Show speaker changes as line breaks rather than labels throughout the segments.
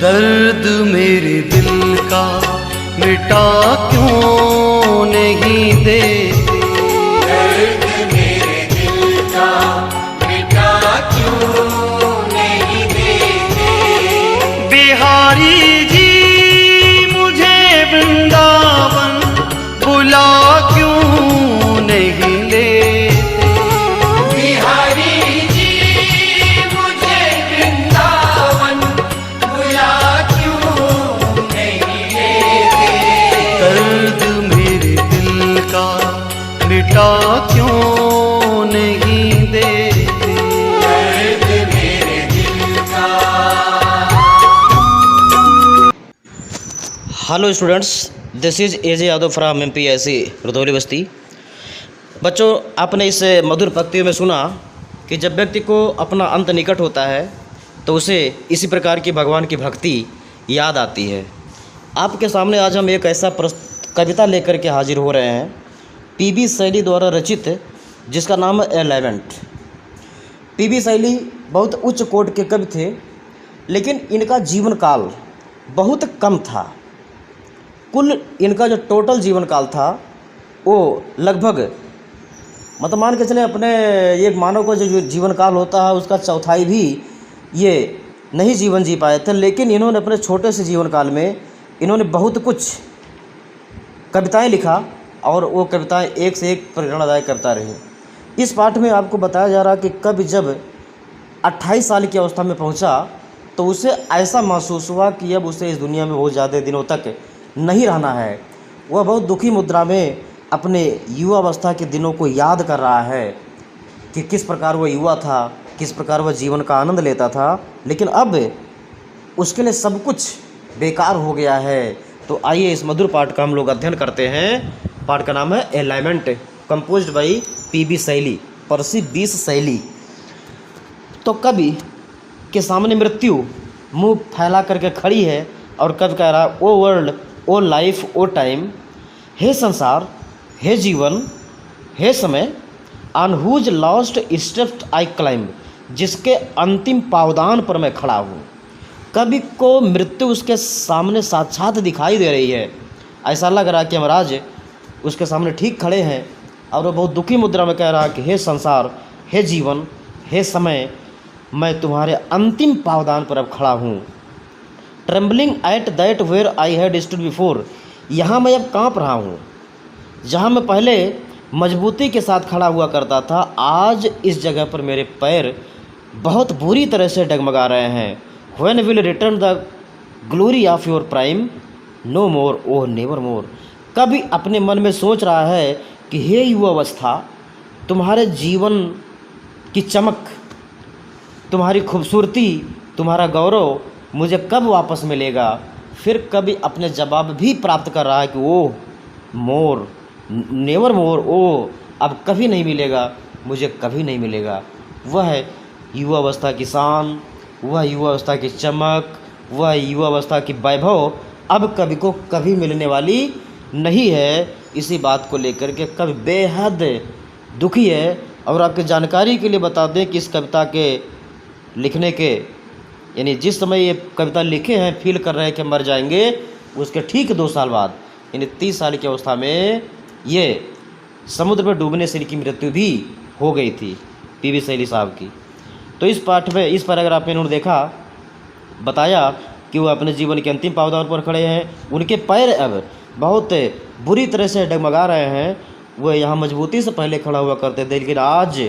दर्द मेरे दिल का मिटा क्यों नहीं देते,
दर्द मेरे दिल का मिटा क्यों नहीं देते।
बिहारी जी मुझे वृंदावन बुला क्यों नहीं लेते,
बिहारी जी मुझे वृंदावन बुला क्यों नहीं लेते।
दर्द मेरे दिल का मिटा क्यों नहीं देते।
दर्द मेरे दिल का।
Hello students, this is AJ Yadav from MPSC Rudhauli बस्ती। बच्चों, आपने इस मधुर पंक्तियों में सुना कि जब व्यक्ति को अपना अंत निकट होता है तो उसे इसी प्रकार की भगवान की भक्ति याद आती है। आपके सामने आज हम एक ऐसा कविता लेकर के हाजिर हो रहे हैं, PB शैली द्वारा रचित, जिसका नाम है एलाइनमेंट। PB शैली बहुत उच्च कोटि के कवि थे, लेकिन इनका जीवन काल बहुत कम था। कुल इनका जो टोटल जीवन काल था वो लगभग, मतलब मान के चले अपने एक मानव का जो जीवन काल होता है उसका चौथाई भी ये नहीं जीवन जी पाए थे। लेकिन इन्होंने अपने छोटे से जीवन काल में इन्होंने बहुत कुछ कविताएं लिखा और वो कविताएं एक से एक प्रेरणादायक करता रही। इस पाठ में आपको बताया जा रहा कि कवि जब 28 साल की अवस्था में पहुंचा तो उसे ऐसा महसूस हुआ कि अब उसे इस दुनिया में बहुत ज़्यादा दिनों तक नहीं रहना है। वह बहुत दुखी मुद्रा में अपने युवावस्था के दिनों को याद कर रहा है कि किस प्रकार वह युवा था, किस प्रकार वह जीवन का आनंद लेता था, लेकिन अब उसके लिए सब कुछ बेकार हो गया है। तो आइए इस मधुर पाठ का हम लोग अध्ययन करते हैं। पाठ का नाम है एलाइनमेंट, कंपोज्ड बाई PB शैली, पर्सी 20 शैली। तो कवि के सामने मृत्यु मुंह फैला करके खड़ी है और कवि कह रहा है, O world, O life, O time, हे संसार, हे जीवन, हे समय, on whose last steps I climb, जिसके अंतिम पावदान पर मैं खड़ा हूँ। कवि को मृत्यु उसके सामने साक्षात दिखाई दे रही है। ऐसा लग रहा है कि महाराज उसके सामने ठीक खड़े हैं और वो बहुत दुखी मुद्रा में कह रहा है कि हे संसार, हे जीवन, हे समय, मैं तुम्हारे अंतिम पावदान पर अब खड़ा हूँ। Trembling at that where I had stood before, यहाँ मैं अब काँप रहा हूँ। जहाँ मैं पहले मजबूती के साथ खड़ा हुआ करता था, आज इस जगह पर मेरे पैर बहुत बुरी तरह से डगमगा रहे हैं। When will return the glory of your prime, no more, oh never more. कभी अपने मन में सोच रहा है कि हे युवावस्था, तुम्हारे जीवन की चमक, तुम्हारी खूबसूरती, तुम्हारा गौरव मुझे कब वापस मिलेगा। फिर कभी अपने जवाब भी प्राप्त कर रहा है कि ओह मोर, नेवर मोर, ओ अब कभी नहीं मिलेगा, मुझे कभी नहीं मिलेगा। वह है युवावस्था की शान, वह युवावस्था की चमक, वह युवावस्था की वैभव अब कभी को कभी मिलने वाली नहीं है। इसी बात को लेकर के कवि बेहद दुखी है। और आपकी जानकारी के लिए बता दें कि इस कविता के लिखने के, यानी जिस समय ये कविता लिखे हैं, फील कर रहे हैं कि मर जाएंगे, उसके ठीक 2 साल बाद, यानी 30 साल की अवस्था में ये समुद्र में डूबने से इनकी मृत्यु भी हो गई थी, PB शैली साहब की। तो इस पाठ में, इस पैराग्राफ में इन्होंने देखा, बताया कि वो अपने जीवन के अंतिम पावदान पर खड़े हैं। उनके पैर अब बहुत बुरी तरह से डगमगा रहे हैं। वो यहाँ मजबूती से पहले खड़ा हुआ करते थे, लेकिन आज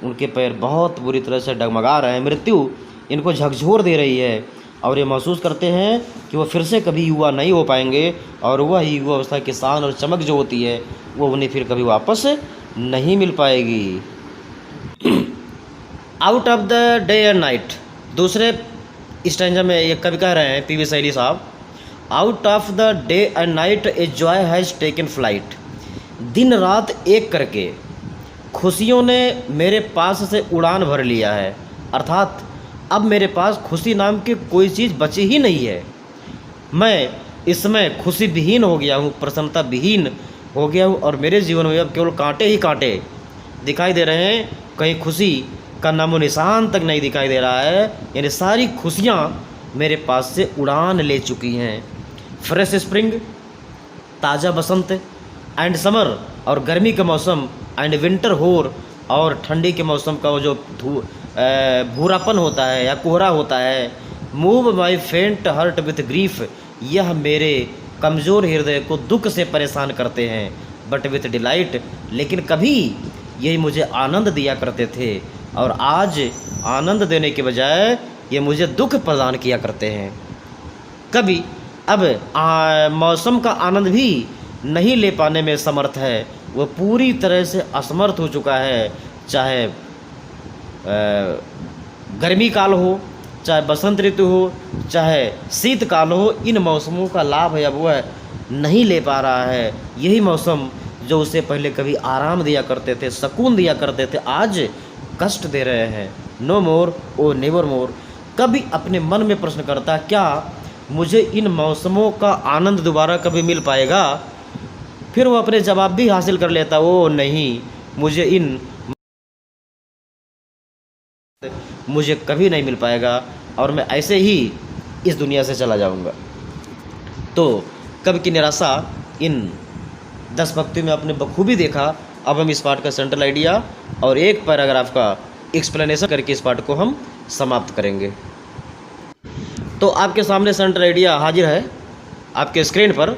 उनके पैर बहुत बुरी तरह से डगमगा रहे हैं। मृत्यु इनको झकझोर दे रही है और ये महसूस करते हैं कि वो फिर से कभी युवा नहीं हो पाएंगे और वह युवा अवस्था की शान और चमक जो होती है वो उन्हें फिर कभी वापस नहीं मिल पाएगी। Out of the day and night, दूसरे स्टैंजा में ये कवि कह रहे हैं PB शैली साहब, out of the day and night a joy has taken flight. दिन रात एक करके खुशियों ने मेरे पास से उड़ान भर लिया है, अर्थात अब मेरे पास खुशी नाम की कोई चीज़ बची ही नहीं है। मैं इसमें खुशी विहीन हो गया हूँ, प्रसन्नता विहीन हो गया हूँ और मेरे जीवन में अब केवल कांटे ही कांटे दिखाई दे रहे हैं। कहीं खुशी का नामो निशान तक नहीं दिखाई दे रहा है। यानी सारी खुशियाँ मेरे पास से उड़ान ले चुकी हैं। फ्रेश स्प्रिंग, ताज़ा बसंत एंड समर, और गर्मी का मौसम एंड विंटर होर, और ठंडी के मौसम का वो जो भूरापन होता है या कोहरा होता है। मूव माई फेंट हर्ट विथ ग्रीफ, यह मेरे कमज़ोर हृदय को दुख से परेशान करते हैं। बट विथ डिलाइट, लेकिन कभी यही मुझे आनंद दिया करते थे, और आज आनंद देने के बजाय ये मुझे दुख प्रदान किया करते हैं। कभी अब मौसम का आनंद भी नहीं ले पाने में समर्थ है, वो पूरी तरह से असमर्थ हो चुका है। चाहे गर्मी काल हो, चाहे बसंत ऋतु हो, चाहे शीतकाल हो, इन मौसमों का लाभ अब वह नहीं ले पा रहा है। यही मौसम जो उसे पहले कभी आराम दिया करते थे, सुकून दिया करते थे, आज कष्ट दे रहे हैं। नो मोर ओ नेवर मोर। कभी अपने मन में प्रश्न करता, क्या मुझे इन मौसमों का आनंद दोबारा कभी मिल पाएगा? फिर वो अपने जवाब भी हासिल कर लेता, ओ नहीं, मुझे कभी नहीं मिल पाएगा, और मैं ऐसे ही इस दुनिया से चला जाऊंगा। तो कब की निराशा इन 10 पंक्तियों में आपने बखूबी देखा। अब हम इस पाठ का सेंट्रल आइडिया और एक पैराग्राफ का एक्सप्लेनेशन करके इस पाठ को हम समाप्त करेंगे। तो आपके सामने सेंट्रल आइडिया हाजिर है आपके स्क्रीन पर।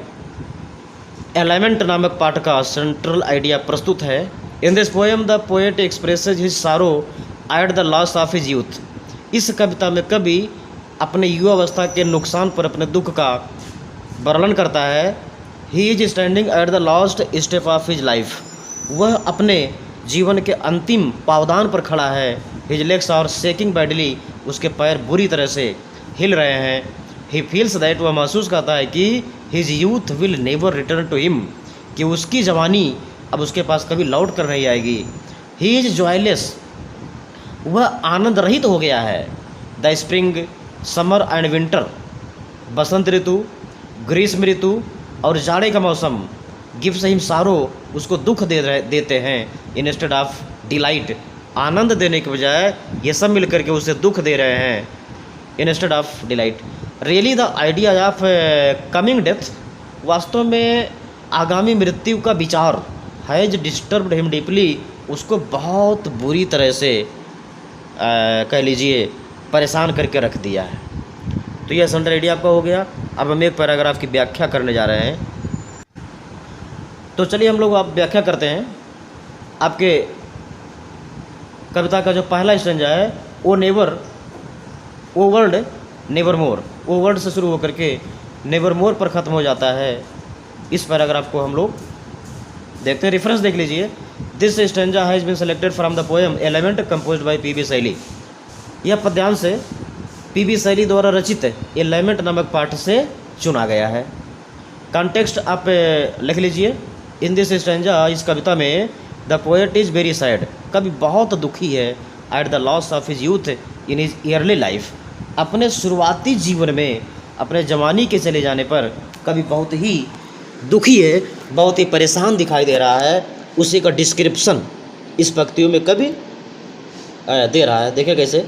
एलाइनमेंट नामक पाठ का सेंट्रल आइडिया प्रस्तुत है। In this poem the poet expresses his sorrow at the loss of his youth. इस कविता में कवि अपने युवावस्था के नुकसान पर अपने दुख का वर्णन करता है। He is standing at the last step of his life. वह अपने जीवन के अंतिम पावदान पर खड़ा है। His legs are shaking badly. उसके पैर बुरी तरह से हिल रहे हैं। ही फील्स दैट, वह महसूस करता है कि his youth will never return to him, कि उसकी जवानी अब उसके पास कभी लौट कर नहीं आएगी। ही इज जॉयलेस, वह आनंद रहित हो गया है। The spring, summer and winter, बसंत ऋतु, ग्रीष्म ऋतु और जाड़े का मौसम गिव्स हिम सारो, उसको दुख देते हैं। इंस्टेड ऑफ डिलाइट, आनंद देने के बजाय ये सब मिल करके उसे दुख दे रहे हैं। Instead of delight, really the idea of coming death, वास्तव में आगामी मृत्यु का विचार हैज डिस्टर्ब्ड हिम डीपली, उसको बहुत बुरी तरह से कह लीजिए परेशान करके रख दिया है। तो यह सेंट्रल आइडिया आपका हो गया। अब हम एक पैराग्राफ की व्याख्या करने जा रहे हैं। तो चलिए हम लोग आप व्याख्या करते हैं। आपके कविता का जो पहला स्टैंजा है, ओ नेवर, ओ वर्ल्ड नेवर मोर, ओ वर्ड से शुरू होकर के नेवर मोर पर ख़त्म हो जाता है। इस पैराग्राफ को हम लोग देखते हैं। रेफरेंस देख लीजिए। This stanza has been selected from the poem element composed by P B. Shelley. यह पद्यांश से पी.बी. शैली द्वारा रचित एलिमेंट नामक पाठ से चुना गया है। कॉन्टेक्स्ट आप लिख लीजिए। इन दिस स्टैंजा, इस कविता में the poet is very sad, कवि बहुत दुखी है। Eight the loss of his youth in his yearly life, अपने शुरुआती जीवन में अपने जवानी के चले जाने पर कवि बहुत ही दुखी है, बहुत ही परेशान दिखाई दे रहा है। उसी का डिस्क्रिप्शन इस पंक्तियों में कवि दे रहा है। देखिए कैसे,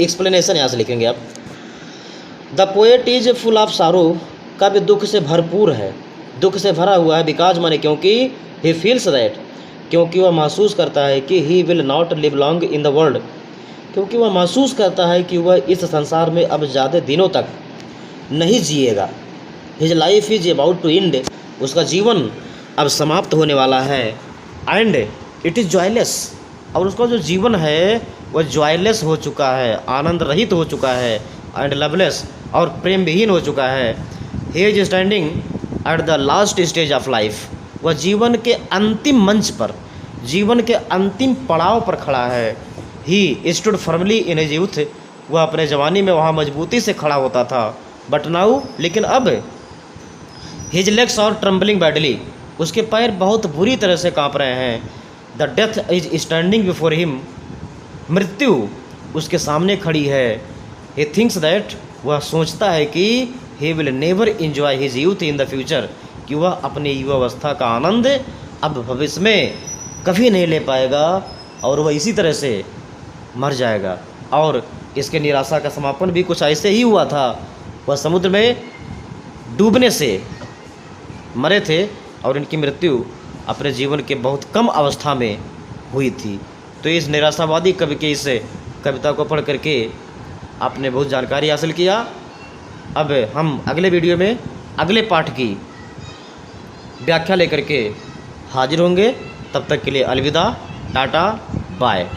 एक्सप्लेनेशन यहाँ से लिखेंगे आप। The poet is full of सारो, कवि दुख से भरपूर है, दुख से भरा हुआ है। बिकॉज माने क्योंकि, ही फील्स दैट, क्योंकि वह महसूस करता है कि he will not live long in the world, क्योंकि वह महसूस करता है कि वह इस संसार में अब ज़्यादा दिनों तक नहीं जिएगा। His life is about to end, उसका जीवन अब समाप्त होने वाला है। एंड इट इज़ जॉयलेस, और उसका जो जीवन है वह जॉयलेस हो चुका है, आनंद रहित हो चुका है। एंड लवलेस, और प्रेम विहीन हो चुका है। He is standing at the last stage of life, वह जीवन के अंतिम मंच पर, जीवन के अंतिम पड़ाव पर खड़ा है। He stood firmly in his youth, वह अपने जवानी में वहाँ मजबूती से खड़ा होता था। बट नाउ, लेकिन अब, his legs are trembling badly, उसके पैर बहुत बुरी तरह से काँप रहे हैं। The death is standing before him, मृत्यु उसके सामने खड़ी है। ही थिंक्स दैट, वह सोचता है कि he will never enjoy his youth in the future, कि वह अपनी युवावस्था का आनंद अब भविष्य में कभी नहीं ले पाएगा, और वह इसी तरह से मर जाएगा। और इसके निराशा का समापन भी कुछ ऐसे ही हुआ था। वह समुद्र में डूबने से मरे थे और इनकी मृत्यु अपने जीवन के बहुत कम अवस्था में हुई थी। तो इस निराशावादी कवि के इस कविता को पढ़ करके आपने बहुत जानकारी हासिल किया। अब हम अगले वीडियो में अगले पाठ की व्याख्या लेकर के हाजिर होंगे। तब तक के लिए अलविदा, टाटा, बाय।